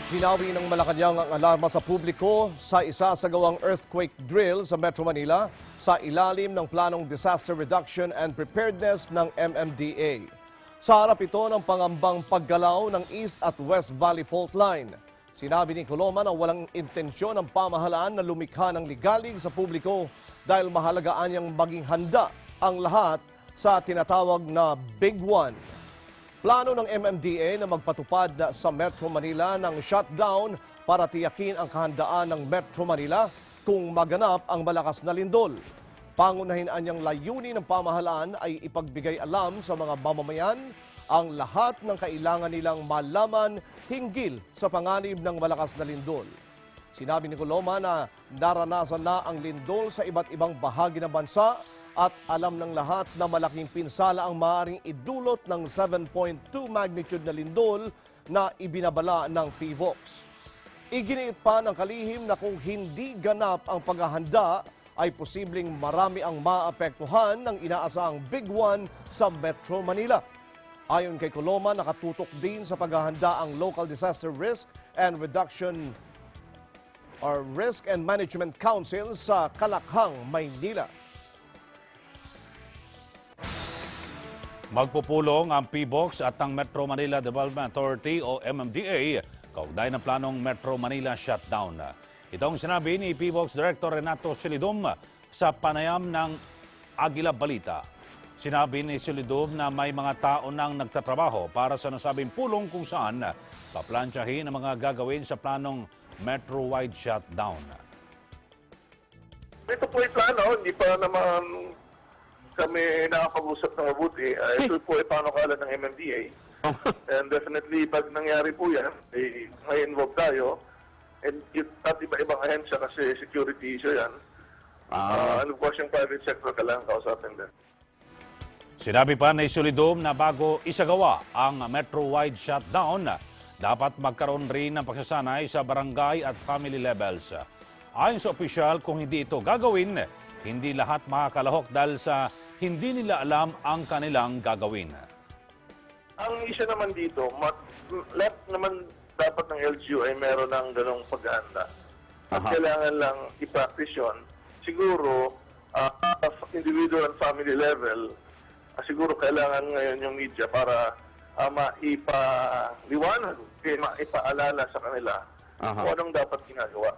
Hinawi ng Malacanang ang alarma sa publiko sa isa sa gawang earthquake drill sa Metro Manila sa ilalim ng Planong Disaster Reduction and Preparedness ng MMDA. Sa harap ito ng pangambang paggalaw ng East at West Valley Fault Line. Sinabi ni Coloma na walang intensyon ng pamahalaan na lumikha ng ligalig sa publiko dahil mahalagaan niyang maging handa ang lahat sa tinatawag na Big One. Plano ng MMDA na magpatupad sa Metro Manila ng shutdown para tiyakin ang kahandaan ng Metro Manila kung maganap ang malakas na lindol. Pangunahin anyang layunin ng pamahalaan ay ipagbigay alam sa mga mamamayan ang lahat ng kailangan nilang malaman hinggil sa panganib ng malakas na lindol. Sinabi ni Coloma na naranasan na ang lindol sa iba't ibang bahagi ng bansa at alam ng lahat na malaking pinsala ang maaaring idulot ng 7.2 magnitude na lindol na ibinabala ng PHIVOLCS. Iginiit pa ng kalihim na kung hindi ganap ang paghahanda ay posibleng marami ang maapektuhan ng inaasahang Big One sa Metro Manila. Ayon kay Coloma, nakatutok din sa paghahanda ang Local Disaster Risk and Reduction or Risk and Management Council sa Kalakhang, Maynila. Magpupulong ang PHIVOLCS at ang Metro Manila Development Authority o MMDA kaugnay ng planong Metro Manila shutdown. Itong sinabi ni PHIVOLCS Director Renato Silidum sa panayam ng Agila Balita. Sinabi ni Silidum na may mga tao nang nagtatrabaho para sa nasabing pulong kung saan paplansyahin ang mga gagawin sa planong Metro-wide shutdown. Ito po ay plano, hindi pa naman kami nakapag-usap na mabuti. Ito po ay panukala ng MMDA. And definitely, pag nangyari po yan, may involve tayo. And at iba-ibang ahensya kasi security issue yan. Ano po siyang private sector ka lang kausapin din. Sinabi pa ni Silidum na bago isagawa ang Metro-wide shutdown, dapat magkaroon rin ng pagsasanay sa barangay at family levels. Ayon sa opisyal, kung hindi ito gagawin, hindi lahat makakalahok dahil sa hindi nila alam ang kanilang gagawin. Ang isa naman dito, lahat naman dapat ng LGU ay meron ng ganong paghahanda. At kailangan lang i-practice yun. Siguro, individual and family level, siguro kailangan ngayon yung media para maipaliwanag, maipaalala sa kanila kung anong dapat ginagawa.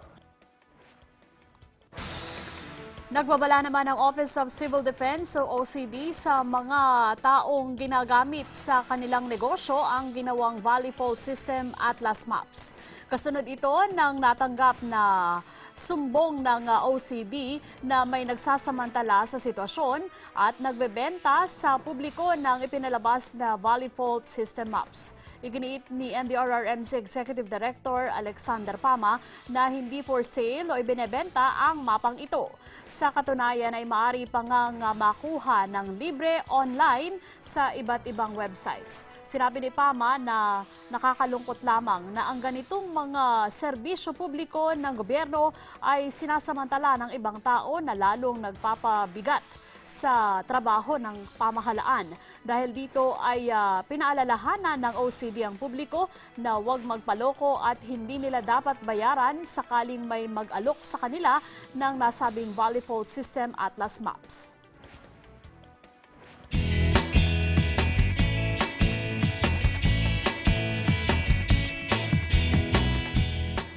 Nagbabala naman ang Office of Civil Defense o OCD sa mga taong ginagamit sa kanilang negosyo ang ginawang Valley Fault System Atlas Maps. Kasunod ito ng natanggap na sumbong ng OCD na may nagsasamantala sa sitwasyon at nagbebenta sa publiko ng ipinalabas na Valley Fault System Maps. Iginiit ni NDRRMC Executive Director Alexander Pama na hindi for sale o ibinebenta ang mapang ito. Sa katunayan ay maaari pa ngang makuha ng libre online sa iba't ibang websites. Sinabi ni Pama na nakakalungkot lamang na ang ganitong mga serbisyo publiko ng gobyerno ay sinasamantala ng ibang tao na lalong nagpapabigat sa trabaho ng pamahalaan. Dahil dito ay pinaalalahanan ng OCD ang publiko na huwag magpaloko at hindi nila dapat bayaran sakaling may mag-alok sa kanila ng nasabing Valley Fault System Atlas Maps.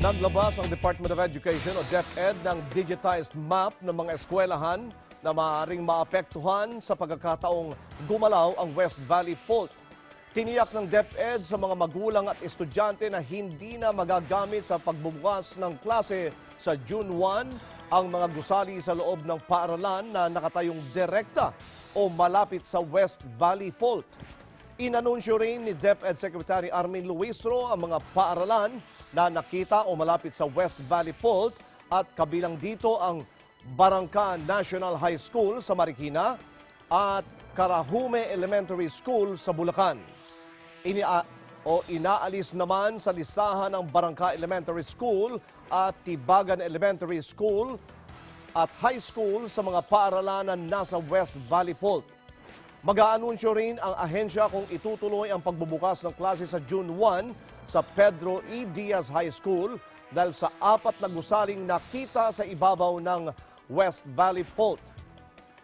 Naglabas ang Department of Education o DepEd ng digitized map ng mga eskwelahan na maaaring maapektuhan sa pagkakataong gumalaw ang West Valley Fault. Tiniyak ng DepEd sa mga magulang at estudyante na hindi na magagamit sa pagbubukas ng klase sa June 1 ang mga gusali sa loob ng paaralan na nakatayong direkta o malapit sa West Valley Fault. Inanunsyo rin ni DepEd Secretary Armin Luistro ang mga paaralan na nakita o malapit sa West Valley Fault at kabilang dito ang Barangka National High School sa Marikina at Karahume Elementary School sa Bulacan. Inaalis naman sa listahan ng Barangka Elementary School at Tibagan Elementary School at High School sa mga paaralan na nasa West Valley Fault. Mag-aanunsyo rin ang ahensya kung itutuloy ang pagbubukas ng klase sa June 1 sa Pedro E. Diaz High School dahil sa 4 na gusaling nakita sa ibabaw ng West Valley Fault.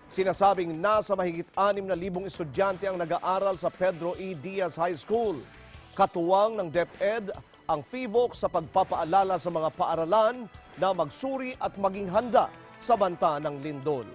Sinasabing nasa mahigit 6,000 estudyante ang nag-aaral sa Pedro E. Diaz High School. Katuwang ng DepEd ang PHIVOLCS sa pagpapaalala sa mga paaralan na magsuri at maging handa sa banta ng lindol.